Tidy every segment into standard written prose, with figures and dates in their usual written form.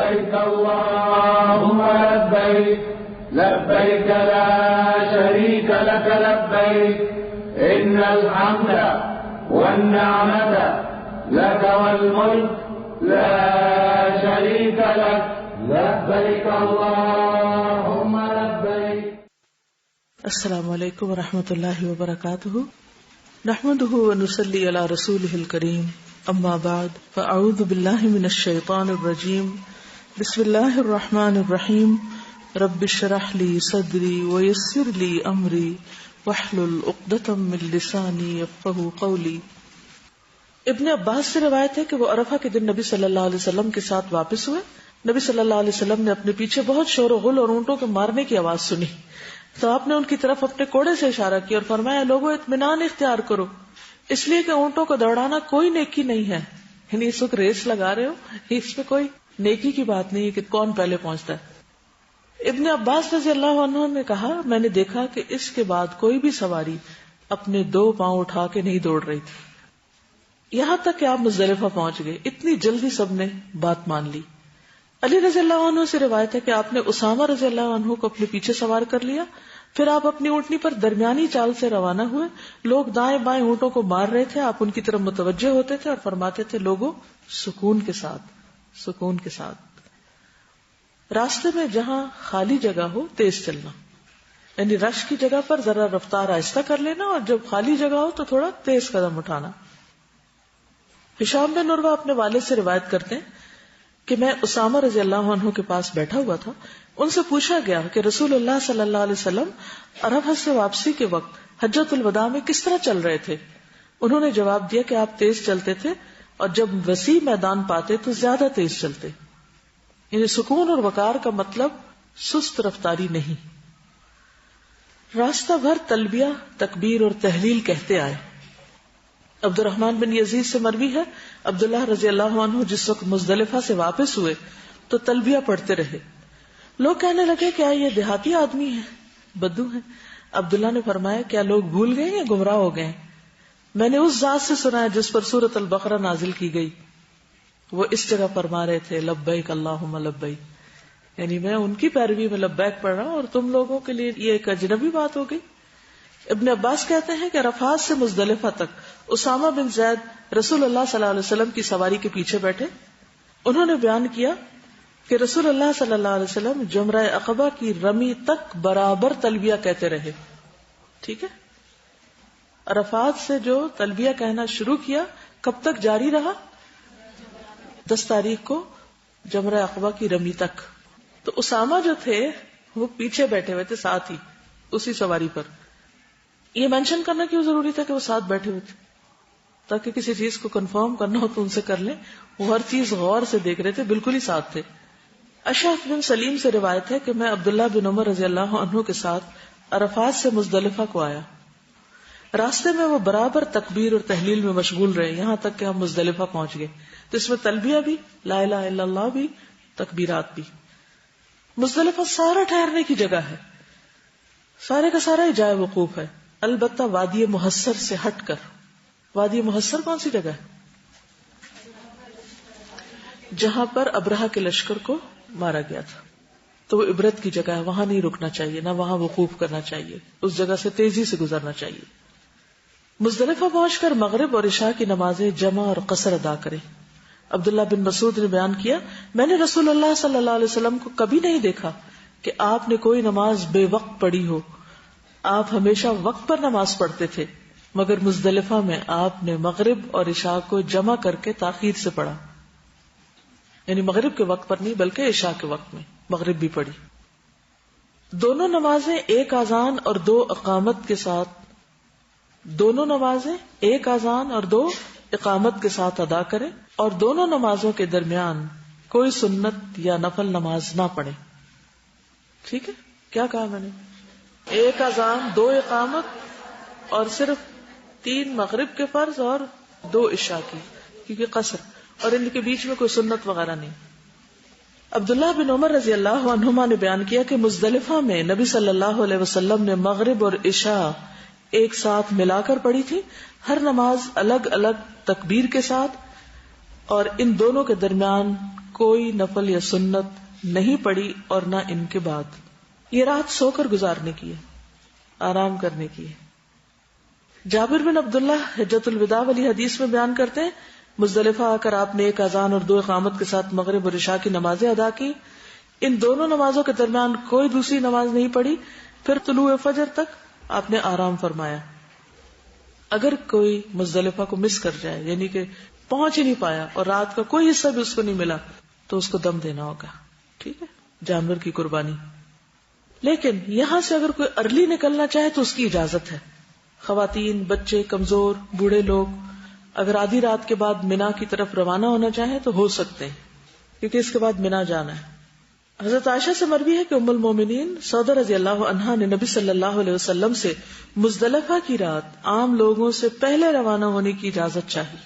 لبيك اللهم لبيك لبيك لا شريك لك لبيك إن الحمد والنعمة لك والملك لا شريك لك لبيك اللهم لبيك. السلام علیکم ورحمۃ اللہ وبرکاتہ. نحمده ونصلی علی رسوله الکریم. اما بعد فاعوذ باللہ من الشیطان الرجیم. بسم اللہ الرحمن الرحیم. رب اشرح لی صدری ویسر لی امری واحلل عقدۃ من لسانی یفقہوا قولی. ابن عباس سے روایت ہے کہ وہ عرفہ کے دن نبی صلی اللہ علیہ وسلم کے ساتھ واپس ہوئے. نبی صلی اللہ علیہ وسلم نے اپنے پیچھے بہت شور و غل اور اونٹوں کے مارنے کی آواز سنی تو آپ نے ان کی طرف اپنے کوڑے سے اشارہ کیا اور فرمایا لوگوں اطمینان اختیار کرو، اس لیے کہ اونٹوں کو دوڑانا کوئی نیکی نہیں ہے. یعنی اس وقت ریس لگا رہے ہو، اس میں کوئی نیکی کی بات نہیں ہے کہ کون پہلے پہنچتا ہے. ابن عباس رضی اللہ عنہ نے کہا میں نے دیکھا کہ اس کے بعد کوئی بھی سواری اپنے 2 پاؤں اٹھا کے نہیں دوڑ رہی تھی، یہاں تک کہ آپ مزدلفہ پہنچ گئے. اتنی جلدی سب نے بات مان لی. علی رضی اللہ عنہ سے روایت ہے کہ آپ نے اسامہ رضی اللہ عنہ کو اپنے پیچھے سوار کر لیا، پھر آپ اپنی اونٹنی پر درمیانی چال سے روانہ ہوئے. لوگ دائیں بائیں اونٹوں کو مار رہے تھے، آپ ان کی طرف متوجہ ہوتے تھے اور فرماتے تھے لوگوں سکون کے ساتھ، سکون کے ساتھ. راستے میں جہاں خالی جگہ ہو تیز چلنا، یعنی رش کی جگہ پر ذرا رفتار آہستہ کر لینا اور جب خالی جگہ ہو تو تھوڑا تیز قدم اٹھانا. ہشام بن عروہ اپنے والد سے روایت کرتے ہیں کہ میں اسامہ رضی اللہ عنہ کے پاس بیٹھا ہوا تھا. ان سے پوچھا گیا کہ رسول اللہ صلی اللہ علیہ وسلم عرفہ سے واپسی کے وقت حجۃ الوداع میں کس طرح چل رہے تھے. انہوں نے جواب دیا کہ آپ تیز چلتے تھے اور جب وسیع میدان پاتے تو زیادہ تیز چلتے. یعنی سکون اور وقار کا مطلب سست رفتاری نہیں. راستہ بھر تلبیہ، تکبیر اور تحلیل کہتے آئے. عبد الرحمن بن یزید سے مروی ہے عبداللہ رضی اللہ عنہ جس وقت مزدلفہ سے واپس ہوئے تو تلبیہ پڑھتے رہے. لوگ کہنے لگے کیا یہ دیہاتی آدمی ہے، بدو ہے؟ عبداللہ نے فرمایا کیا لوگ بھول گئے یا گمراہ ہو گئے؟ میں نے اس ذات سے سنا ہے جس پر سورۃ البقرہ نازل کی گئی. وہ اس جگہ فرما رہے تھے لبیک اللہم لبیک، یعنی میں ان کی پیروی میں لبیک پڑھ رہا ہوں اور تم لوگوں کے لیے یہ ایک اجنبی بات ہو گئی. ابن عباس کہتے ہیں کہ عرفات سے مزدلفہ تک اسامہ بن زید رسول اللہ صلی اللہ علیہ وسلم کی سواری کے پیچھے بیٹھے. انہوں نے بیان کیا کہ رسول اللہ صلی اللہ علیہ وسلم جمرہ عقبہ کی رمی تک برابر تلبیہ کہتے رہے. ٹھیک ہے، عرفات سے جو تلبیہ کہنا شروع کیا کب تک جاری رہا؟ 10 تاریخ کو جمرہ عقبہ کی رمی تک. تو اسامہ جو تھے وہ پیچھے بیٹھے ہوئے تھے ساتھ ہی اسی سواری پر. یہ مینشن کرنا کیوں ضروری تھا کہ وہ ساتھ بیٹھے ہوئے تھے؟ تاکہ کسی چیز کو کنفرم کرنا ہو تو ان سے کر لیں. وہ ہر چیز غور سے دیکھ رہے تھے، بالکل ہی ساتھ تھے. اشعث بن سلیم سے روایت ہے کہ میں عبداللہ بن عمر رضی اللہ عنہ کے ساتھ عرفات سے مزدلفہ کو آیا. راستے میں وہ برابر تکبیر اور تحلیل میں مشغول رہے یہاں تک کہ ہم مزدلفہ پہنچ گئے. تو اس میں تلبیہ بھی، لا الہ الا اللہ بھی، تکبیرات بھی. مزدلفہ سارا ٹھہرنے کی جگہ ہے، سارے کا سارا ہی جائے وقوف ہے، البتہ وادی محصر سے ہٹ کر. وادی محصر کون سی جگہ ہے؟ جہاں پر ابرہہ کے لشکر کو مارا گیا تھا. تو وہ عبرت کی جگہ ہے، وہاں نہیں رکنا چاہیے، نہ وہاں وقوف کرنا چاہیے، اس جگہ سے تیزی سے گزرنا چاہیے. مزدلفہ پہنچ کر مغرب اور عشاء کی نمازیں جمع اور قصر ادا کریں. عبداللہ بن مسعود نے بیان کیا میں نے رسول اللہ صلی اللہ علیہ وسلم کو کبھی نہیں دیکھا کہ آپ نے کوئی نماز بے وقت پڑھی ہو. آپ ہمیشہ وقت پر نماز پڑھتے تھے، مگر مزدلفہ میں آپ نے مغرب اور عشاء کو جمع کر کے تاخیر سے پڑھا. یعنی مغرب کے وقت پر نہیں بلکہ عشاء کے وقت میں مغرب بھی پڑھی. دونوں نمازیں ایک اذان اور 2 اقامت کے ساتھ، دونوں نمازیں ایک اذان اور 2 اقامت کے ساتھ ادا کریں اور دونوں نمازوں کے درمیان کوئی سنت یا نفل نماز نہ پڑھیں. ٹھیک ہے، کیا کہا میں نے؟ ایک اذان، 2 اقامت اور صرف 3 مغرب کے فرض اور 2 عشاء کی، کیونکہ قصر، اور ان کے بیچ میں کوئی سنت وغیرہ نہیں. عبداللہ بن عمر رضی اللہ عنہما نے بیان کیا کہ مزدلفہ میں نبی صلی اللہ علیہ وسلم نے مغرب اور عشاء ایک ساتھ ملا کر پڑھی تھی، ہر نماز الگ الگ تکبیر کے ساتھ، اور ان دونوں کے درمیان کوئی نفل یا سنت نہیں پڑی اور نہ ان کے بعد. یہ رات سو کر گزارنے کی ہے، آرام کرنے کی ہے. جابر بن عبداللہ حجۃ الوداع والی حدیث میں بیان کرتے ہیں مزدلفہ آ کر آپ نے ایک اذان اور 2 اقامت کے ساتھ مغرب اور عشاء کی نمازیں ادا کی. ان دونوں نمازوں کے درمیان کوئی دوسری نماز نہیں پڑھی. پھر طلوع فجر تک آپ نے آرام فرمایا. اگر کوئی مزدلفہ کو مس کر جائے، یعنی کہ پہنچ ہی نہیں پایا اور رات کا کوئی حصہ بھی اس کو نہیں ملا، تو اس کو دم دینا ہوگا. ٹھیک ہے، جانور کی قربانی. لیکن یہاں سے اگر کوئی ارلی نکلنا چاہے تو اس کی اجازت ہے. خواتین، بچے، کمزور، بوڑھے لوگ اگر آدھی رات کے بعد مینا کی طرف روانہ ہونا چاہیں تو ہو سکتے ہیں، کیونکہ اس کے بعد مینا جانا ہے. حضرت عائشہ سے مروی ہے کہ ام المومنین سودا رضی اللہ عنہا نے نبی صلی اللہ علیہ وسلم سے مزدلفہ کی رات عام لوگوں سے پہلے روانہ ہونے کی اجازت چاہی.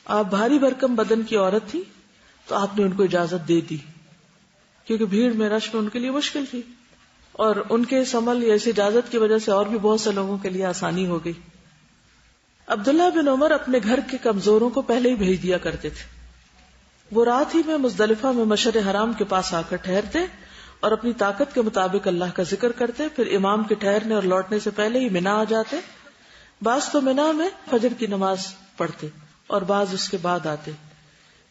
آپ بھاری بھرکم بدن کی عورت تھی تو آپ نے ان کو اجازت دے دی، کیونکہ بھیڑ میں رش میں ان کے لیے مشکل تھی، اور ان کے اس عمل یا اس اجازت کی وجہ سے اور بھی بہت سے لوگوں کے لیے آسانی ہو گئی. عبداللہ بن عمر اپنے گھر کے کمزوروں کو پہلے ہی بھیج دیا کرتے تھے. وہ رات ہی میں مزدلفہ میں مشعر حرام کے پاس آ کر ٹھہرتے اور اپنی طاقت کے مطابق اللہ کا ذکر کرتے. پھر امام کے ٹھہرنے اور لوٹنے سے پہلے ہی مینا آ جاتے. بعض تو مینا میں فجر کی نماز پڑھتے اور بعض اس کے بعد آتے.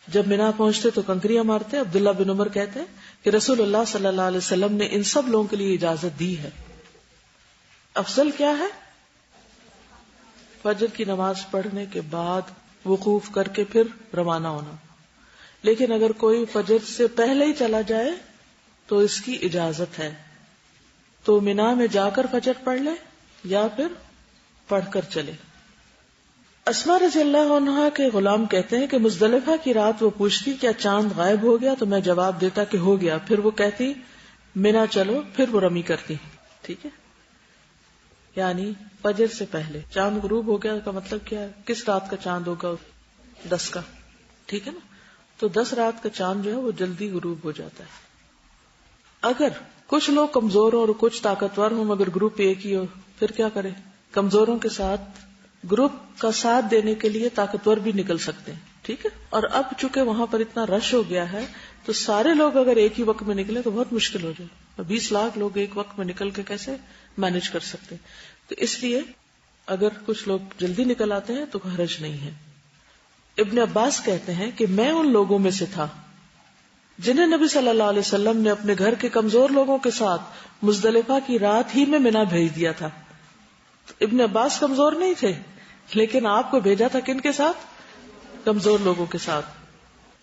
جب مینا پہنچتے تو کنکریاں مارتے. عبداللہ بن عمر کہتے ہیں کہ رسول اللہ صلی اللہ علیہ وسلم نے ان سب لوگوں کے لیے اجازت دی ہے. افضل کیا ہے؟ فجر کی نماز پڑھنے کے بعد وقوف کر کے پھر روانہ ہونا. لیکن اگر کوئی فجر سے پہلے ہی چلا جائے تو اس کی اجازت ہے، تو مینا میں جا کر فجر پڑھ لے یا پھر پڑھ کر چلے. اسماء رضی اللہ عنہا کے غلام کہتے ہیں کہ مزدلفہ کی رات وہ پوچھتی کیا چاند غائب ہو گیا، تو میں جواب دیتا کہ ہو گیا. پھر وہ کہتی مینا چلو، پھر وہ رمی کرتی. ٹھیک ہے، یعنی فجر سے پہلے چاند غروب ہو گیا کا مطلب کیا ہے؟ کس رات کا چاند ہوگا؟ 10 کا. ٹھیک ہے نا، تو 10 رات کا چاند جو ہے وہ جلدی غروب ہو جاتا ہے. اگر کچھ لوگ کمزور ہوں اور کچھ طاقتور ہوں مگر گروپ ایک ہی ہو، پھر کیا کرے؟ کمزوروں کے ساتھ گروپ کا ساتھ دینے کے لیے طاقتور بھی نکل سکتے ہیں. ٹھیک ہے، اور اب چونکہ وہاں پر اتنا رش ہو گیا ہے تو سارے لوگ اگر ایک ہی وقت میں نکلے تو بہت مشکل ہو جائے. 20 لاکھ لوگ ایک وقت میں نکل کے کیسے مینج کر سکتے؟ تو اس لیے اگر کچھ لوگ جلدی نکل آتے ہیں تو حرج نہیں ہے. ابن عباس کہتے ہیں کہ میں ان لوگوں میں سے تھا جنہیں نبی صلی اللہ علیہ وسلم نے اپنے گھر کے کمزور لوگوں کے ساتھ مزدلفہ کی رات ہی میں مینا بھیج دیا تھا. ابن عباس کمزور نہیں تھے، لیکن آپ کو بھیجا تھا کن کے ساتھ؟ کمزور لوگوں کے ساتھ.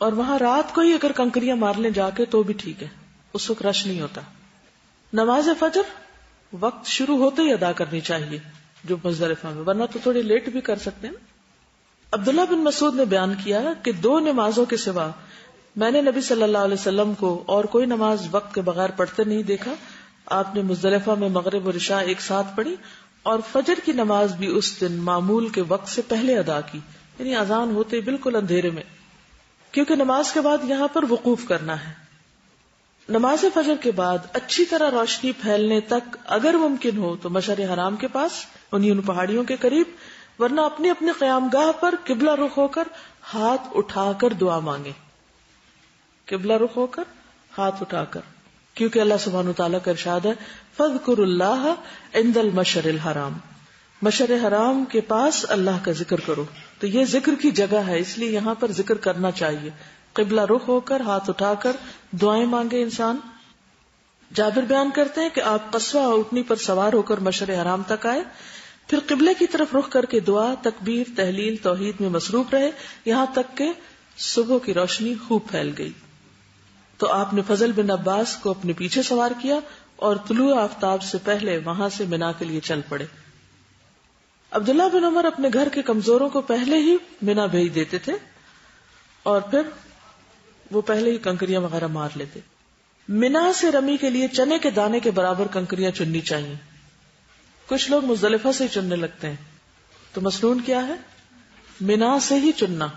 اور وہاں رات کو ہی اگر کنکریاں مار لیں جا کے تو بھی ٹھیک ہے، اس وقت رش نہیں ہوتا. نماز فجر وقت شروع ہوتے ہی ادا کرنی چاہیے جو مزدلفہ میں، ورنہ تو تھوڑی لیٹ بھی کر سکتے ہیں. عبداللہ بن مسعود نے بیان کیا کہ 2 نمازوں کے سوا میں نے نبی صلی اللہ علیہ وسلم کو اور کوئی نماز وقت کے بغیر پڑھتے نہیں دیکھا. آپ نے مزدلفہ میں مغرب اور عشاء ایک ساتھ پڑھی اور فجر کی نماز بھی اس دن معمول کے وقت سے پہلے ادا کی، یعنی اذان ہوتے بالکل اندھیرے میں، کیونکہ نماز کے بعد یہاں پر وقوف کرنا ہے. نماز فجر کے بعد اچھی طرح روشنی پھیلنے تک اگر ممکن ہو تو مشعر حرام کے پاس ان پہاڑیوں کے قریب، ورنہ اپنے اپنے قیام گاہ پر قبلہ رخ ہو کر ہاتھ اٹھا کر دعا مانگے. قبلہ رخ ہو کر ہاتھ اٹھا کر، کیونکہ اللہ سبحانہ وتعالیٰ کا ارشاد ہے فَاذْكُرُوا اللَّهَ عِنْدَ الْمَشْعَرِ الْحَرَامِ، مشعر حرام کے پاس اللہ کا ذکر کرو. تو یہ ذکر کی جگہ ہے، اس لیے یہاں پر ذکر کرنا چاہیے. قبلہ رخ ہو کر ہاتھ اٹھا کر دعائیں مانگے انسان. جابر بیان کرتے ہیں کہ آپ قصوہ اونٹنی پر سوار ہو کر مشعر حرام تک آئے، پھر قبلے کی طرف رخ کر کے دعا، تکبیر، تحلیل، توحید میں مصروف رہے یہاں تک کہ صبح کی روشنی خوب پھیل گئی. تو آپ نے فضل بن عباس کو اپنے پیچھے سوار کیا اور طلوع آفتاب سے پہلے وہاں سے مینا کے لیے چل پڑے. عبداللہ بن عمر اپنے گھر کے کمزوروں کو پہلے ہی مینا بھیج دیتے تھے اور پھر وہ پہلے ہی کنکریاں وغیرہ مار لیتے. مینا سے رمی کے لیے چنے کے دانے کے برابر کنکریاں چننی چاہیے. کچھ لوگ مزدلفہ سے ہی چننے لگتے ہیں، تو مسنون کیا ہے؟ مینا سے ہی چننا.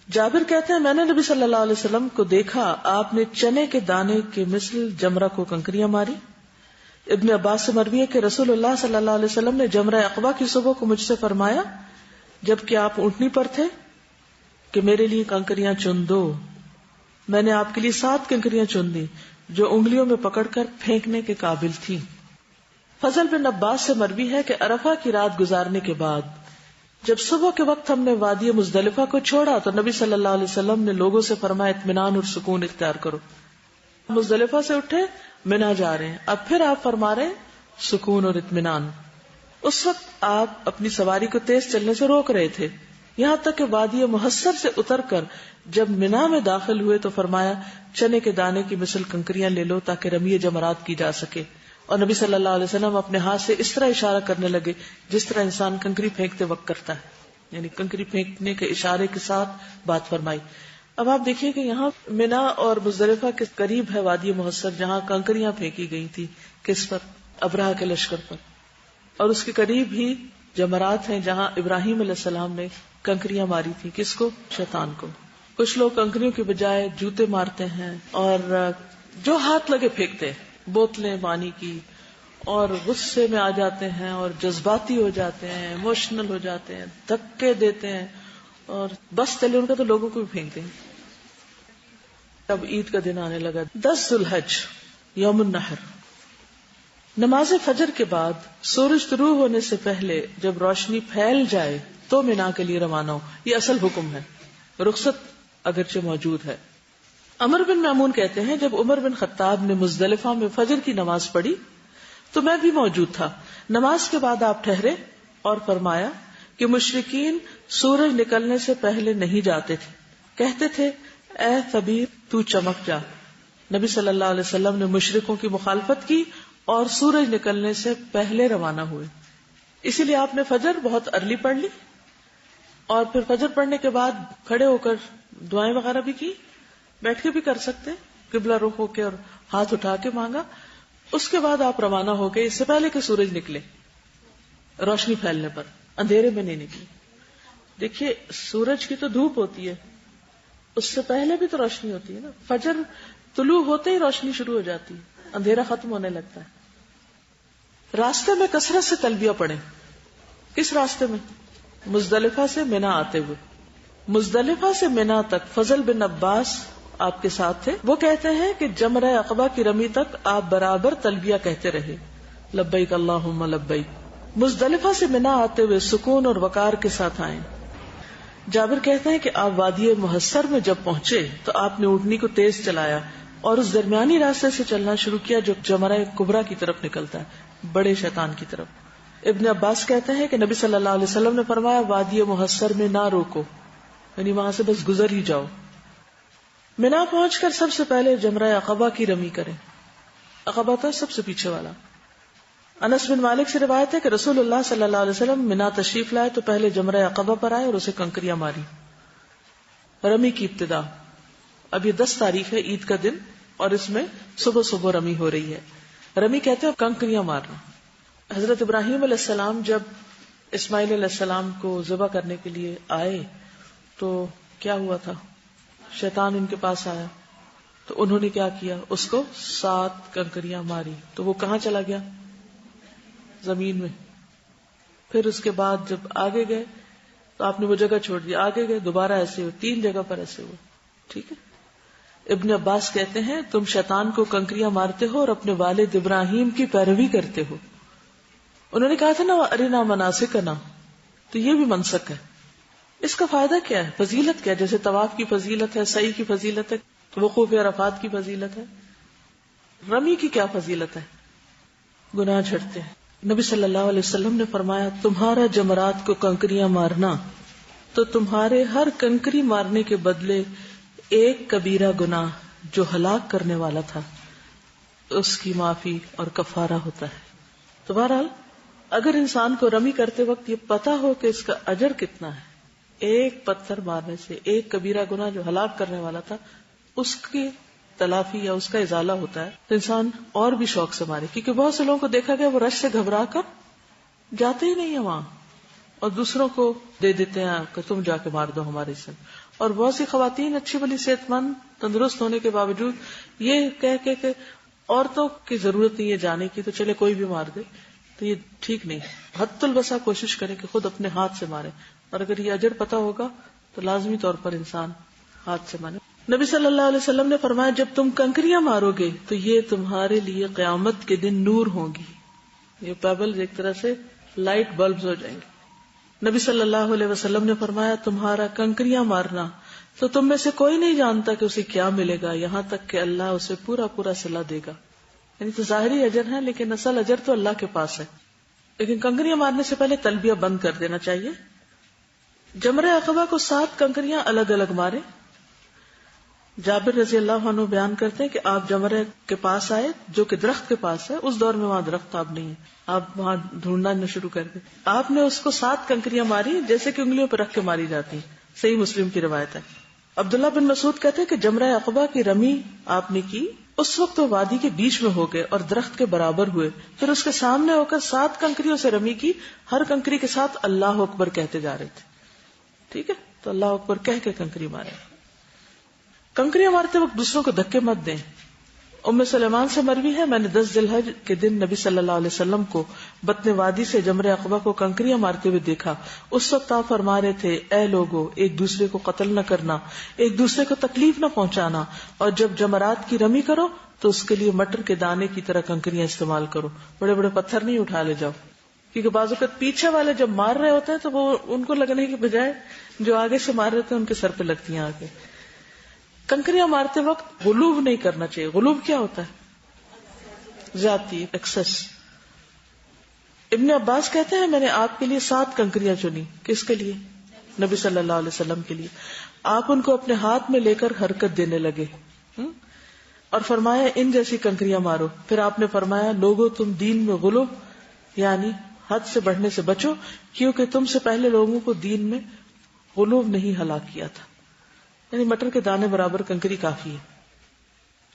جابر کہتے ہیں میں نے نبی صلی اللہ علیہ وسلم کو دیکھا، آپ نے چنے کے دانے کے مثل جمرہ کو کنکریاں ماری. ابن عباس سے مروی ہے کہ رسول اللہ صلی اللہ علیہ وسلم نے جمرہ عقبہ کی صبح کو مجھ سے فرمایا جبکہ آپ اونٹنی پر تھے کہ میرے لیے کنکریاں چن دو. میں نے آپ کے لیے 7 کنکریاں چن دی جو انگلیوں میں پکڑ کر پھینکنے کے قابل تھی. فضل بن عباس سے مروی ہے کہ عرفہ کی رات گزارنے کے بعد جب صبح کے وقت ہم نے وادی مزدلفہ کو چھوڑا تو نبی صلی اللہ علیہ وسلم نے لوگوں سے فرمایا اطمینان اور سکون اختیار کرو. مزدلفہ سے اٹھے منا جا رہے ہیں, اب پھر آپ فرما رہے ہیں سکون اور اطمینان. اس وقت آپ اپنی سواری کو تیز چلنے سے روک رہے تھے, یہاں تک کہ وادی محصر سے اتر کر جب منا میں داخل ہوئے تو فرمایا چنے کے دانے کی مثل کنکریاں لے لو تاکہ رمی جمرات کی جا سکے. اور نبی صلی اللہ علیہ وسلم اپنے ہاتھ سے اس طرح اشارہ کرنے لگے جس طرح انسان کنکری پھینکتے وقت کرتا ہے, یعنی کنکری پھینکنے کے اشارے کے ساتھ بات فرمائی. اب آپ دیکھیے کہ یہاں منا اور مزدلفہ کے قریب ہے وادی محصر جہاں کنکریاں پھینکی گئی تھی. کس پر؟ ابرہہ کے لشکر پر. اور اس کے قریب ہی جمرات ہیں جہاں ابراہیم علیہ السلام نے کنکریاں ماری تھی. کس کو؟ شیطان کو. کچھ لوگ کنکریوں کے بجائے جوتے مارتے ہیں اور جو ہاتھ لگے پھینکتے ہیں, بوتلیں پانی کی, اور غصے میں آ جاتے ہیں اور جذباتی ہو جاتے ہیں, ایموشنل ہو جاتے ہیں, دھکے دیتے ہیں اور بس چلے ان کا تو لوگوں کو بھی پھینکتے ہیں. اب عید کا دن آنے لگا, 10 ذی الحج یوم النحر. نماز فجر کے بعد سورج طلوع ہونے سے پہلے جب روشنی پھیل جائے تو منا کے لیے روانہ ہو. یہ اصل حکم ہے, رخصت اگرچہ موجود ہے. عمر بن میمون کہتے ہیں جب عمر بن خطاب نے مزدلفہ میں فجر کی نماز پڑھی تو میں بھی موجود تھا. نماز کے بعد آپ ٹھہرے اور فرمایا کہ مشرکین سورج نکلنے سے پہلے نہیں جاتے تھے, کہتے تھے اے ثبیر تو چمک جا. نبی صلی اللہ علیہ وسلم نے مشرکوں کی مخالفت کی اور سورج نکلنے سے پہلے روانہ ہوئے. اسی لیے آپ نے فجر بہت ارلی پڑھ لی اور پھر فجر پڑھنے کے بعد کھڑے ہو کر دعائیں وغیرہ بھی کی, بیٹھ کے بھی کر سکتے, قبلہ رخ ہو کے اور ہاتھ اٹھا کے مانگا. اس کے بعد آپ روانہ ہو گئے اس سے پہلے کہ سورج نکلے, روشنی پھیلنے پر, اندھیرے میں نہیں نکلے. دیکھیے سورج کی تو دھوپ ہوتی ہے, اس سے پہلے بھی تو روشنی ہوتی ہے نا. فجر طلوع ہوتے ہی روشنی شروع ہو جاتی ہے, اندھیرا ختم ہونے لگتا ہے. راستے میں کثرت سے تلبیہ پڑھیں. کس راستے میں؟ مزدلفہ سے منا آتے ہوئے. مزدلفہ سے منا تک فضل بن عباس آپ کے ساتھ تھے. وہ کہتے ہیں کہ جمرہ عقبہ کی رمی تک آپ برابر تلبیہ کہتے رہے, لبیک اللہم لبیک. مزدلفہ سے منا آتے ہوئے سکون اور وقار کے ساتھ آئے. جابر کہتے ہیں کہ آپ وادی محصر میں جب پہنچے تو آپ نے اونٹنی کو تیز چلایا اور اس درمیانی راستے سے چلنا شروع کیا جو جمرہ کبریٰ کی طرف نکلتا ہے, بڑے شیطان کی طرف. ابن عباس کہتے ہیں کہ نبی صلی اللہ علیہ وسلم نے فرمایا وادی محصر میں نہ روکو, یعنی وہاں سے بس گزر ہی جاؤ. منا پہنچ کر سب سے پہلے جمرہ عقبہ کی رمی کریں. عقبہ تھا سب سے پیچھے والا. انس بن مالک سے روایت ہے کہ رسول اللہ صلی اللہ علیہ وسلم منا تشریف لائے تو پہلے جمرہ عقبہ پر آئے اور اسے کنکریاں ماری. رمی کی ابتدا, اب یہ 10 تاریخ ہے عید کا دن اور اس میں صبح صبح رمی ہو رہی ہے. رمی کہتے ہیں کنکریاں مارنا. حضرت ابراہیم علیہ السلام جب اسماعیل علیہ السلام کو ذبح کرنے کے لیے آئے تو کیا ہوا تھا؟ شیطان ان کے پاس آیا تو انہوں نے کیا کیا, اس کو 7 کنکریاں ماری تو وہ کہاں چلا گیا؟ زمین میں. پھر اس کے بعد جب آگے گئے تو آپ نے وہ جگہ چھوڑ دی, آگے گئے دوبارہ ایسے ہوئے, 3 جگہ پر ایسے ہوئے. ٹھیک ہے. ابن عباس کہتے ہیں تم شیطان کو کنکریاں مارتے ہو اور اپنے والد ابراہیم کی پیروی کرتے ہو. انہوں نے کہا تھا نا ارنا مناسکنا, تو یہ بھی منسک ہے. اس کا فائدہ کیا ہے, فضیلت کیا ہے؟ جیسے طواف کی فضیلت ہے, سعی کی فضیلت ہے, وقوف عرفات کی فضیلت ہے, رمی کی کیا فضیلت ہے؟ گناہ جھڑتے ہیں. نبی صلی اللہ علیہ وسلم نے فرمایا تمہارا جمرات کو کنکریاں مارنا تو تمہارے ہر کنکری مارنے کے بدلے ایک کبیرہ گناہ جو ہلاک کرنے والا تھا اس کی معافی اور کفارہ ہوتا ہے. تو بہرحال اگر انسان کو رمی کرتے وقت یہ پتا ہو کہ اس کا اجر کتنا ہے, ایک پتھر مارنے سے ایک کبیرہ گناہ جو ہلاک کرنے والا تھا اس کی تلافی یا اس کا ازالہ ہوتا ہے, تو انسان اور بھی شوق سے مارے. کیونکہ بہت سے لوگوں کو دیکھا گیا وہ رش سے گھبرا کر جاتے ہی نہیں ہیں وہاں اور دوسروں کو دے دیتے ہیں کہ تم جا کے مار دو ہمارے سے. اور بہت سی خواتین اچھی بلی صحت مند تندرست ہونے کے باوجود یہ کہہ کے کہ عورتوں کی ضرورت نہیں ہے جانے کی تو چلے کوئی بھی مار دے, تو یہ ٹھیک نہیں. حد البسا کوشش کریں کہ خود اپنے ہاتھ سے مارے, اور اگر یہ اجر پتا ہوگا تو لازمی طور پر انسان ہاتھ سے مارے. نبی صلی اللہ علیہ وسلم نے فرمایا جب تم کنکریاں مارو گے تو یہ تمہارے لیے قیامت کے دن نور ہوں گی. یہ پیبل ایک طرح سے لائٹ بلبز ہو جائیں گے. نبی صلی اللہ علیہ وسلم نے فرمایا تمہارا کنکریاں مارنا تو تم میں سے کوئی نہیں جانتا کہ اسے کیا ملے گا یہاں تک کہ اللہ اسے پورا پورا صلہ دے گا. یعنی تو ظاہری اجر ہے لیکن اصل اجر تو اللہ کے پاس ہے. لیکن کنکریاں مارنے سے پہلے تلبیہ بند کر دینا چاہیے. جمرہ عقبہ کو 7 کنکریاں الگ الگ مارے. جابر رضی اللہ عنہ بیان کرتے ہیں کہ آپ جمرہ کے پاس آئے جو کہ درخت کے پاس ہے. اس دور میں وہاں درخت اب نہیں ہے, آپ وہاں ڈھونڈنا شروع کر دیں. آپ نے اس کو 7 کنکریاں ماری جیسے کہ انگلیوں پہ رکھ کے ماری جاتی. صحیح مسلم کی روایت ہے. عبداللہ بن مسعود کہتے ہیں کہ جمرہ عقبہ کی رمی آپ نے کی, اس وقت وہ وادی کے بیچ میں ہو گئے اور درخت کے برابر ہوئے. پھر اس کے سامنے ہو کر 7 کنکریوں سے رمی کی. ہر کنکری کے ساتھ اللہ اکبر کہتے جا رہے تھے. ٹھیک ہے, تو اللہ اکبر کہہ کے کنکری مارے. کنکریاں مارتے وقت دوسروں کو دھکے مت دیں. ام سلیمان سے مروی ہے میں نے 10 ذی الحج کے دن نبی صلی اللہ علیہ وسلم کو بطن وادی سے جمرہ عقبہ کو کنکریاں مارتے ہوئے دیکھا. اس وقت آپ فرما رہے تھے اے لوگو ایک دوسرے کو قتل نہ کرنا, ایک دوسرے کو تکلیف نہ پہنچانا, اور جب جمرات کی رمی کرو تو اس کے لیے مٹر کے دانے کی طرح کنکریاں استعمال کرو. بڑے بڑے پتھر نہیں اٹھا لے جاؤ, کیونکہ بعض اوقات پیچھے والے جب مار رہے ہوتے ہیں تو وہ ان کو لگنے کی بجائے جو آگے سے مار رہے تھے ان کے سر پہ لگتی ہیں آگے. کنکریاں مارتے وقت غلوب نہیں کرنا چاہیے. غلوب کیا ہوتا ہے؟ زیادتی, ایکسس. ابن عباس کہتے ہیں میں نے آپ کے لیے 7 کنکریاں چنی. کس کے لیے؟ نبی صلی اللہ علیہ وسلم کے لیے. آپ ان کو اپنے ہاتھ میں لے کر حرکت دینے لگے اور فرمایا ان جیسی کنکریاں مارو. پھر آپ نے فرمایا لوگوں تم دین میں غلوب یعنی حد سے بڑھنے سے بچو, کیونکہ تم سے پہلے لوگوں کو دین میں غلوب نہیں ہلاک کیا تھا. یعنی مٹر کے دانے برابر کنکری کافی ہے.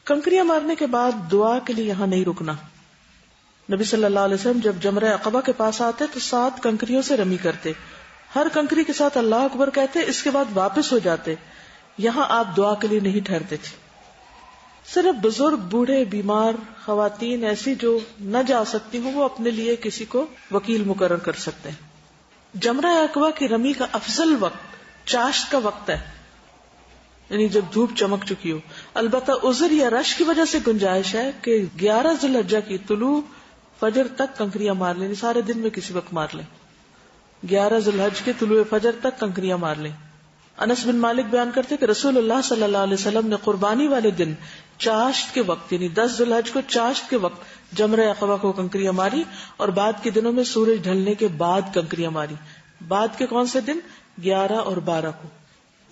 کنکریاں مارنے کے بعد دعا کے لیے یہاں نہیں رکنا. نبی صلی اللہ علیہ وسلم جب جمرہ عقبہ کے پاس آتے تو 7 کنکریوں سے رمی کرتے, ہر کنکری کے ساتھ اللہ اکبر کہتے, اس کے بعد واپس ہو جاتے. یہاں آپ دعا کے لیے نہیں ٹھہرتے تھے. صرف بزرگ, بوڑھے, بیمار, خواتین ایسی جو نہ جا سکتی ہوں وہ اپنے لیے کسی کو وکیل مقرر کر سکتے ہیں. جمرہ عقبہ کی رمی کا افضل وقت چاشت کا وقت ہے, یعنی جب دھوپ چمک چکی ہو. البتہ عذر یا رش کی وجہ سے گنجائش ہے کہ 11 ذی الحجہ کی طلوع فجر تک کنکریاں مار لیں. سارے دن میں کسی وقت مار لیں. 11 ذی الحجہ کے طلوع فجر تک کنکریاں مار لیں. انس بن مالک بیان کرتے کہ رسول اللہ صلی اللہ علیہ وسلم نے قربانی والے دن چاشت کے وقت یعنی 10 ذی الحجہ کو چاشت کے وقت جمرہ عقبہ کو کنکریاں ماری, اور بعد کے دنوں میں سورج ڈھلنے کے بعد کنکریاں ماری. بعد کے کون سے دن؟ 11 اور 12 کو.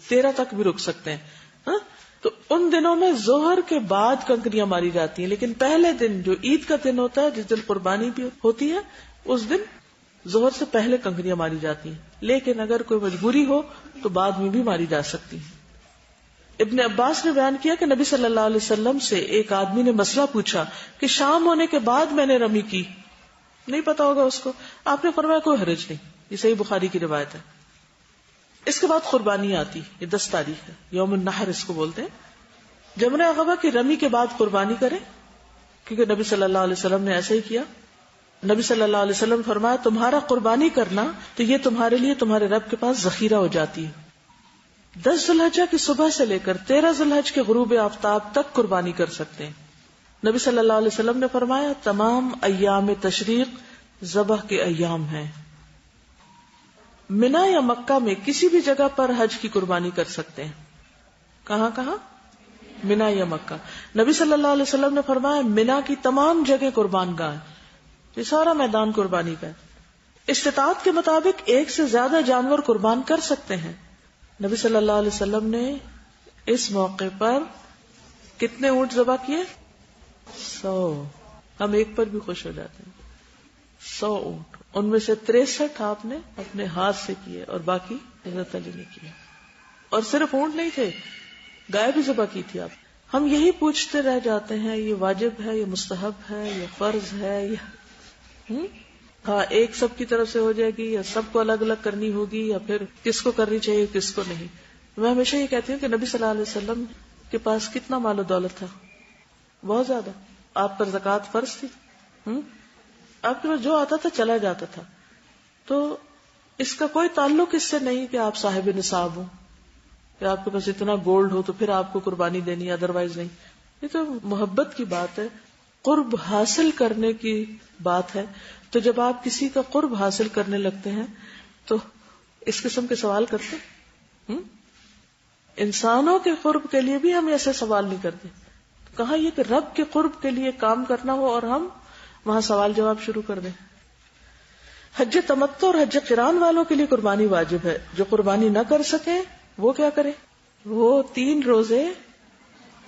13 تک بھی رک سکتے ہیں. تو ان دنوں میں ظہر کے بعد کنکریاں ماری جاتی ہیں, لیکن پہلے دن جو عید کا دن ہوتا ہے جس دن قربانی بھی ہوتی ہے اس دن ظہر سے پہلے کنکریاں ماری جاتی ہیں. لیکن اگر کوئی مجبوری ہو تو بعد میں بھی ماری جا سکتی ہیں. ابن عباس نے بیان کیا کہ نبی صلی اللہ علیہ وسلم سے ایک آدمی نے مسئلہ پوچھا کہ شام ہونے کے بعد میں نے رمی کی, نہیں پتا ہوگا اس کو. آپ نے فرمایا کوئی حرج نہیں. یہ صحیح بخاری کی روایت ہے. اس کے بعد قربانی آتی, یہ 10 تاریخ ہے, یوم النحر اس کو بولتے ہیں. جمرہ عقبہ کی رمی کے بعد قربانی کریں, کیونکہ نبی صلی اللہ علیہ وسلم نے ایسا ہی کیا. نبی صلی اللہ علیہ وسلم فرمایا تمہارا قربانی کرنا تو یہ تمہارے لیے تمہارے رب کے پاس ذخیرہ ہو جاتی ہے. 10 ذی الحجہ کی صبح سے لے کر 13 ذی الحجہ کے غروب آفتاب تک قربانی کر سکتے ہیں. نبی صلی اللہ علیہ وسلم نے فرمایا تمام ایام تشریق ذبح کے ایام ہیں. منا یا مکہ میں کسی بھی جگہ پر حج کی قربانی کر سکتے ہیں. کہاں کہاں؟ منا یا مکہ. نبی صلی اللہ علیہ وسلم نے فرمایا منا کی تمام جگہ قربان گاہ, یہ سارا میدان قربانی کا ہے. استطاعت کے مطابق 1 سے زیادہ جانور قربان کر سکتے ہیں. نبی صلی اللہ علیہ وسلم نے اس موقع پر کتنے اونٹ ذبح کیے؟ 100. ہم ایک پر بھی خوش ہو جاتے ہیں. 100 اونٹ, ان میں سے 63 آپ نے اپنے ہاتھ سے کیے اور باقی حضرت علی نے کیے. اور صرف اونٹ نہیں تھے, گائے بھی ذبح کی تھی آپ. ہم یہی پوچھتے رہ جاتے ہیں یہ واجب ہے, یہ مستحب ہے, یہ فرض ہے, ہاں ایک سب کی طرف سے ہو جائے گی یا سب کو الگ الگ کرنی ہوگی, یا پھر کس کو کرنی چاہیے کس کو نہیں. میں ہمیشہ یہ کہتی ہوں کہ نبی صلی اللہ علیہ وسلم کے پاس کتنا مال و دولت تھا, بہت زیادہ. آپ پر زکوٰۃ فرض تھی, آپ کے پاس جو آتا تھا چلا جاتا تھا. تو اس کا کوئی تعلق اس سے نہیں کہ آپ صاحب نصاب ہوں. کہ آپ کے پاس اتنا گولڈ ہو تو پھر آپ کو قربانی دینی، ادروائز نہیں. یہ تو محبت کی بات ہے، قرب حاصل کرنے کی بات ہے. تو جب آپ کسی کا قرب حاصل کرنے لگتے ہیں تو اس قسم کے سوال کرتے ہیں. انسانوں کے قرب کے لیے بھی ہم ایسے سوال نہیں کرتے. کہاں یہ کہ رب کے قرب کے لیے کام کرنا ہو اور ہم وہاں سوال جواب شروع کر دیں. حج تمتع اور حج قران والوں کے لیے قربانی واجب ہے. جو قربانی نہ کر سکے وہ کیا کرے؟ وہ 3 روزے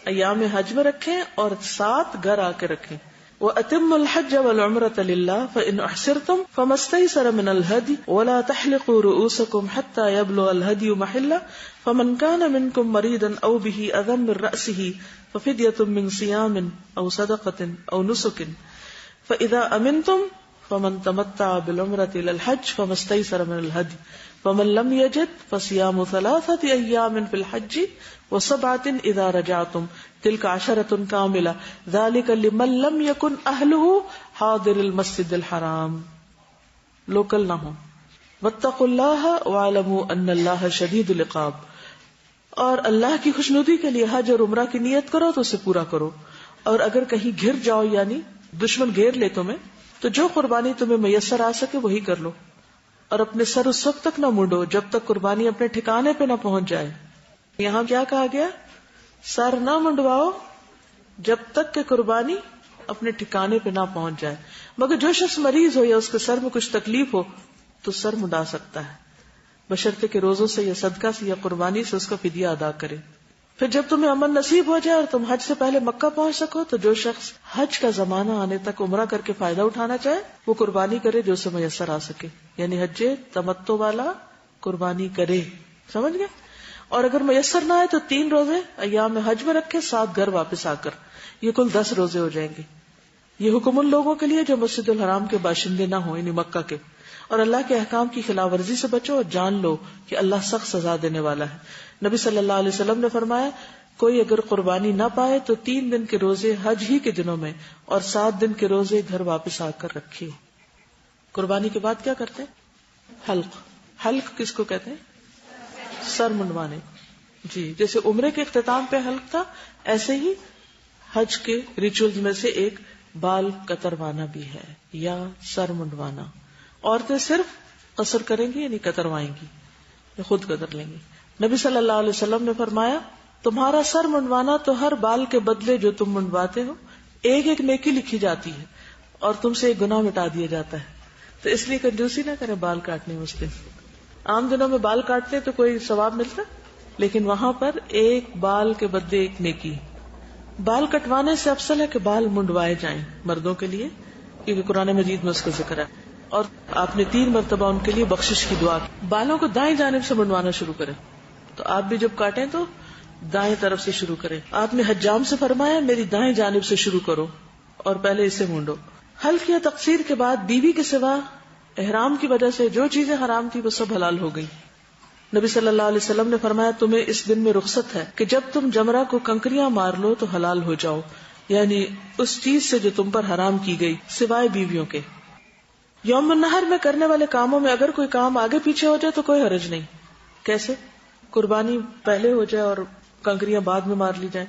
ایام حج میں رکھیں اور 7 گھر آ کے رکھیں. وَأَتِمُّ الْحَجَّ وَالْعُمْرَةَ لِلَّهِ فَإِنْ أُحْصِرْتُمْ فَمَا اسْتَيْسَرَ مِنَ الْهَدْيِ وَلَا تَحْلِقُوا رُؤُوسَكُمْ حَتَّى يَبْلُغَ الْهَدْيُ مَحِلَّهُ فَمَنْ كَانَ مِنْكُمْ مَرِيضًا أَوْ بِهِ أَذًى مِنْ رَأْسِهِ فَفِدْيَةٌ مِنْ صِيَامٍ أَوْ صَدَقَةٍ أَوْ نُسُكٍ فَإِذَا أَمِنْتُمْ فَمَنْ تَمَتَّعَ بِالْعُمْرَةِ إِلَى الْحَجِّ فَمَا اسْتَيْسَرَ مِنَ الْهَدْيِ فَمَنْ لَمْ يَجِدْ فَصِيَامُ 3 أَيَّامٍ فِي الْحَجِّ و7 إِذَا رَجَعْتُمْ تِلْكَ 10 كَامِلَةٌ ذَلِكَ لِمَنْ لَمْ يَكُنْ أَهْلُهُ حَاضِرِ الْمَسْجِدِ الْحَرَامِ. لوکل نہ ہو. وَاتَّقُوا اللَّهَ وَاعْلَمُوا أَنَّ اللَّهَ شَدِيدُ الْعِقَابِ. اور اللہ کی خوشنودی کے لیے حج اور عمرہ کی نیت کرو تو اسے پورا کرو. اور اگر کہیں گھر جاؤ یعنی دشمن گھیر لے تمہیں تو جو قربانی تمہیں میسر آ سکے وہی کر لو. اور اپنے سر اس وقت تک نہ مونڈو جب تک قربانی اپنے ٹھکانے پہ نہ پہنچ جائے. یہاں کیا کہا گیا؟ سر نہ منڈواؤ جب تک کہ قربانی اپنے ٹھکانے پہ نہ پہنچ جائے. مگر جو شخص مریض ہو یا اس کے سر میں کچھ تکلیف ہو تو سر منڈا سکتا ہے، بشرطے کہ روزوں سے یا صدقہ سے یا قربانی سے اس کا فدیہ ادا کرے. پھر جب تمہیں امن نصیب ہو جائے اور تم حج سے پہلے مکہ پہنچ سکو تو جو شخص حج کا زمانہ آنے تک عمرہ کر کے فائدہ اٹھانا چاہے وہ قربانی کرے جو اسے میسر آ سکے. یعنی حج تمتع والا قربانی کرے. سمجھ گئے؟ اور اگر میسر نہ آئے تو 3 روزے ایام حج میں رکھے، 7 گھر واپس آ کر، یہ کل 10 روزے ہو جائیں گے. یہ حکم ان لوگوں کے لیے جو مسجد الحرام کے باشندے نہ ہوں یعنی مکہ کے. اور اللہ کے احکام کی خلاف ورزی سے بچو اور جان لو کہ اللہ سخت سزا دینے والا ہے. نبی صلی اللہ علیہ وسلم نے فرمایا کوئی اگر قربانی نہ پائے تو 3 دن کے روزے حج ہی کے دنوں میں اور 7 دن کے روزے گھر واپس آ کر رکھے. قربانی کے بعد کیا کرتے ہیں؟ حلق. حلق کس کو کہتے ہیں؟ سر منڈوانے. جی جیسے عمرے کے اختتام پہ حلق تھا ایسے ہی حج کے ریچولز میں سے ایک بال کتروانا بھی ہے یا سر منڈوانا. عورتیں صرف قصر کریں گی یعنی کتروائیں گی یا خود قدر لیں گی. نبی صلی اللہ علیہ وسلم نے فرمایا تمہارا سر منڈوانا تو ہر بال کے بدلے جو تم منڈواتے ہو ایک نیکی لکھی جاتی ہے اور تم سے ایک گناہ مٹا دیا جاتا ہے. تو اس لیے کنجوسی نہ کریں بال کاٹنے میں. اس دن عام دنوں میں بال کاٹتے تو کوئی ثواب ملتا، لیکن وہاں پر ایک بال کے بدلے ایک نیکی. بال کٹوانے سے افضل ہے کہ بال منڈوائے جائیں مردوں کے لیے، کیونکہ قرآن مجید میں اس کا ذکر ہے. اور آپ نے 3 مرتبہ ان کے لیے بخشش کی دعا. بالوں کو دائیں جانب سے منڈوانا شروع کریں. تو آپ بھی جب کاٹیں تو دائیں طرف سے شروع کریں. آپ نے حجام سے فرمایا میری دائیں جانب سے شروع کرو اور پہلے اسے مونڈو. حلق یا تقصیر کے بعد بیوی کے سوا احرام کی وجہ سے جو چیزیں حرام تھی وہ سب حلال ہو گئی. نبی صلی اللہ علیہ وسلم نے فرمایا تمہیں اس دن میں رخصت ہے کہ جب تم جمرہ کو کنکریاں مار لو تو حلال ہو جاؤ، یعنی اس چیز سے جو تم پر حرام کی گئی سوائے بیویوں کے. یوم النحر میں کرنے والے کاموں میں اگر کوئی کام آگے پیچھے ہو جائے تو کوئی حرج نہیں. کیسے؟ قربانی پہلے ہو جائے اور کنکریاں بعد میں مار لی جائیں.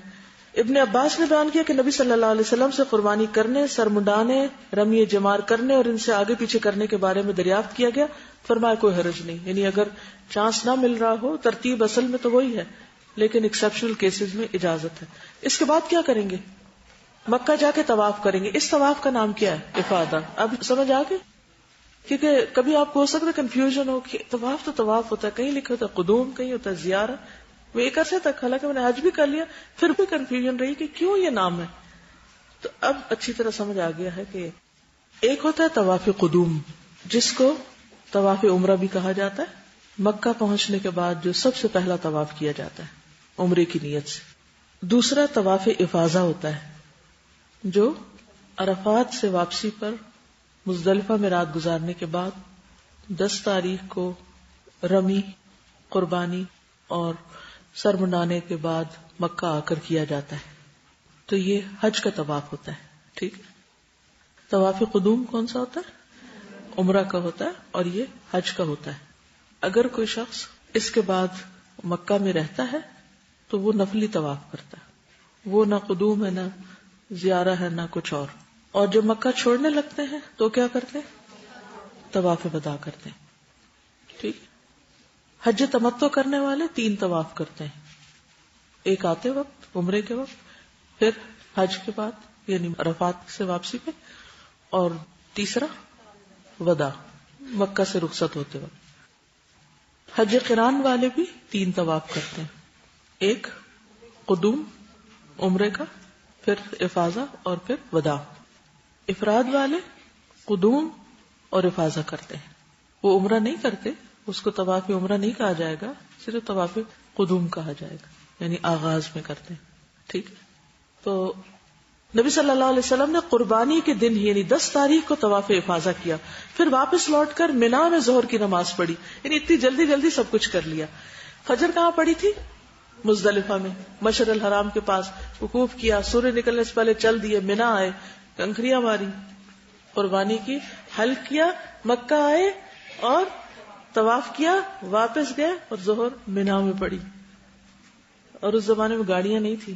ابن عباس نے بیان کیا کہ نبی صلی اللہ علیہ وسلم سے قربانی کرنے، سر منڈانے، رمی جمار کرنے اور ان سے آگے پیچھے کرنے کے بارے میں دریافت کیا گیا. فرمایا کوئی حرج نہیں، یعنی اگر چانس نہ مل رہا ہو ترتیب اصل میں تو وہی ہے لیکن ایکسیپشنل کیسز میں اجازت ہے. اس کے بعد کیا کریں گے؟ مکہ جا کے طواف کریں گے. اس طواف کا نام کیا ہے؟ افادہ. اب سمجھ آ گئی؟ کیونکہ کبھی آپ کو ہو سکتا ہے کنفیوژن ہو کہ طواف تو طواف ہوتا ہے، کہیں لکھا ہوتا ہے قدوم، کہیں ہوتا ہے زیارت. وہ ایک عرصے تک حالانکہ میں نے حج بھی کر لیا پھر بھی کنفیوژن رہی کہ کیوں یہ نام ہے. تو اب اچھی طرح سمجھ آ گیا ہے کہ ایک ہوتا ہے طواف قدوم جس کو طواف عمرہ بھی کہا جاتا ہے، مکہ پہنچنے کے بعد جو سب سے پہلا طواف کیا جاتا ہے عمرے کی نیت سے. دوسرا طواف افاضہ ہوتا ہے جو عرفات سے واپسی پر مزدلفہ میں رات گزارنے کے بعد 10 تاریخ کو رمی، قربانی اور سر منڈانے کے بعد مکہ آ کر کیا جاتا ہے. تو یہ حج کا طواف ہوتا ہے. ٹھیک ہے. طواف قدوم کون سا ہوتا ہے؟ عمرہ کا ہوتا ہے اور یہ حج کا ہوتا ہے. اگر کوئی شخص اس کے بعد مکہ میں رہتا ہے تو وہ نفلی طواف کرتا ہے، وہ نہ قدوم ہے، نہ زیارہ ہے، نہ کچھ اور جب مکہ چھوڑنے لگتے ہیں تو کیا کرتے ہیں؟ طواف وداع کرتے ہیں. ٹھیک. حج تمتع کرنے والے 3 طواف کرتے ہیں، ایک آتے وقت عمرے کے وقت، پھر حج کے بعد یعنی عرفات سے واپسی پہ، اور تیسرا وداع مکہ سے رخصت ہوتے وقت. حج قران والے بھی 3 طواف کرتے ہیں، ایک قدوم عمرے کا، پھر افاضہ اور پھر وداع. افراد والے قدوم اور افاضہ کرتے ہیں، وہ عمرہ نہیں کرتے، اس کو طواف عمرہ نہیں کہا جائے گا، صرف طواف قدوم کہا جائے گا، یعنی آغاز میں کرتے ہیں. ٹھیک. تو نبی صلی اللہ علیہ وسلم نے قربانی کے دن یعنی 10 تاریخ کو طواف افاضہ کیا، پھر واپس لوٹ کر منا میں ظہر کی نماز پڑھی، یعنی اتنی جلدی جلدی سب کچھ کر لیا. فجر کہاں پڑھی تھی؟ مزدلفہ میں، مشعر الحرام کے پاس وقوف کیا، سورج نکلنے سے پہلے چل دیے، منا آئے، کنکریاں ماری، قربانی کی، حلق کیا، مکہ آئے اور طواف کیا، واپس گئے اور ظہر منا میں پڑی. اور اس زمانے میں گاڑیاں نہیں تھی،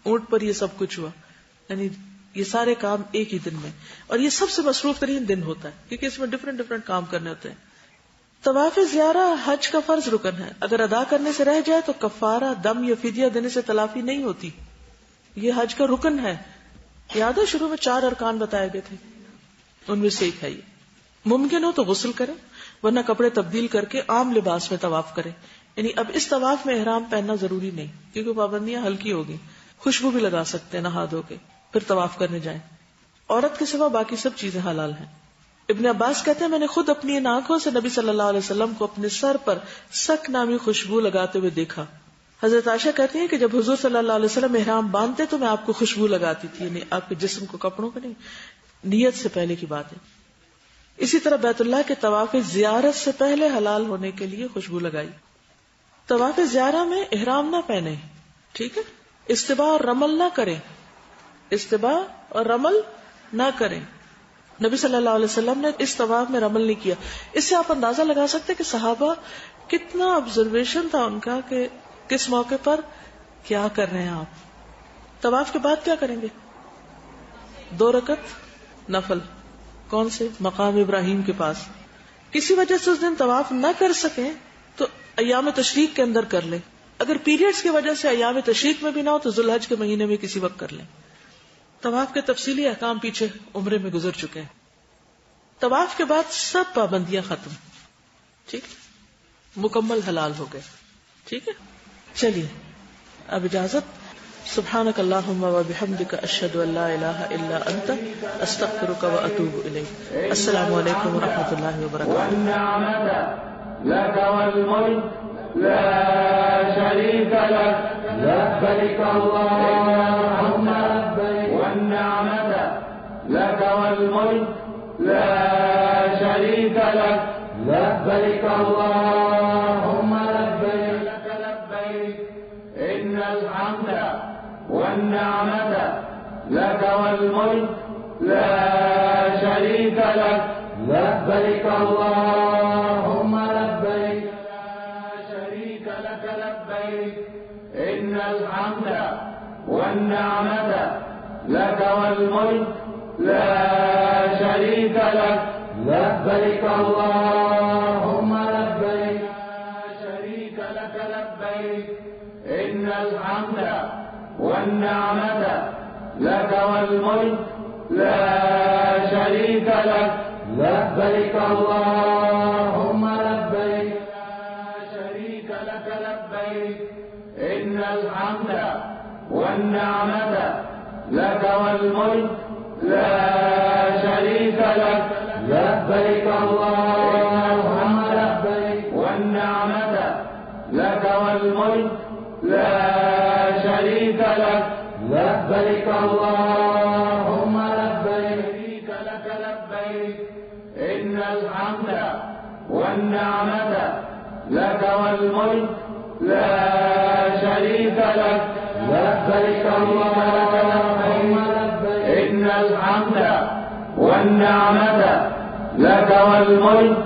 اونٹ پر یہ سب کچھ ہوا، یعنی یہ سارے کام ایک ہی دن میں. اور یہ سب سے مصروف ترین دن ہوتا ہے کیونکہ اس میں ڈفرینٹ کام کرنے ہوتے ہیں. طواف زیارہ حج کا فرض رکن ہے، اگر ادا کرنے سے رہ جائے تو کفارہ، دم یا فدیہ دینے سے تلافی نہیں ہوتی. یہ حج کا رکن ہے. یاد ہے شروع میں 4 ارکان بتائے گئے تھے، ان میں سے ایک ہے یہ. ممکن ہو تو غسل کریں، ورنہ کپڑے تبدیل کر کے عام لباس میں طواف کریں. یعنی اب اس طواف میں احرام پہننا ضروری نہیں کیونکہ پابندیاں ہلکی ہوگی. خوشبو بھی لگا سکتے ہیں نہا دھو کے، پھر طواف کرنے جائیں. عورت کے سوا باقی سب چیزیں حلال ہیں. ابن عباس کہتے ہیں میں نے خود اپنی ان آنکھوں سے نبی صلی اللہ علیہ وسلم کو اپنے سر پر سک نامی خوشبو لگاتے ہوئے دیکھا. حضرت عائشہ کہتی ہیں کہ جب حضور صلی اللہ علیہ وسلم احرام باندھتے تو میں آپ کو خوشبو لگاتی تھی، یعنی آپ کے جسم کو، کپڑوں کو نہیں، نیت سے پہلے کی بات ہے. اسی طرح بیت اللہ کے طواف زیارت سے پہلے حلال ہونے کے لیے خوشبو لگائی. طواف زیارہ میں احرام نہ پہنے، ٹھیک ہے، استباء اور رمل نہ کریں، استباء اور رمل نہ کریں. نبی صلی اللہ علیہ وسلم نے اس طواف میں رمل نہیں کیا. اس سے آپ اندازہ لگا سکتے کہ صحابہ کتنا آبزرویشن تھا ان کا کہ کس موقع پر کیا کر رہے ہیں آپ. طواف کے بعد کیا کریں گے؟ 2 رکعت نفل. کون سے؟ مقام ابراہیم کے پاس. کسی وجہ سے اس دن طواف نہ کر سکیں تو ایام تشریق کے اندر کر لیں. اگر پیریڈز کی وجہ سے ایام تشریق میں بھی نہ ہو تو ذوالحج کے مہینے میں کسی وقت کر لیں. طواف کے تفصیلی احکام پیچھے عمرے میں گزر چکے ہیں. طواف کے بعد سب پابندیاں ختم، ٹھیک، مکمل حلال ہو گئے. ٹھیک ہے، چلیے اب اجازت. سبحانک اللہم و بحمدک، اشہد ان لا الہ الا انت، استغفرک و اتوب الیک. السلام علیکم و رحمۃ اللہ وبرکاتہ. لك والملك لا شريك لك لبيك اللهم لبيك والنعمة لك والملك لا شريك لك لبيك اللهم لبيك لك لبيك إن الحمد والنعمة لك والملك لا شريك لك لبيك اللهم لبيك لا شريك لك لبيك إن الحمد والنعمة لك والملك لا شريك لك لبيك اللهم لبيك لا شريك لك لبيك إن الحمد والنعمة لك والملك لا شريك لك لبيك اللهم لبيك لا شريك لك لبيك إن الحمد والنعمة لك والملك لا شريك لك لبيك اللهم لبيك والنعمة لك والملك لا شريك لك لبيك اللهم لبيك لك لبيك إن الحمد والنعمة لك والملك لا شريك لك لبيك اللهم لبيك إن الحمد والنعمة لك والملك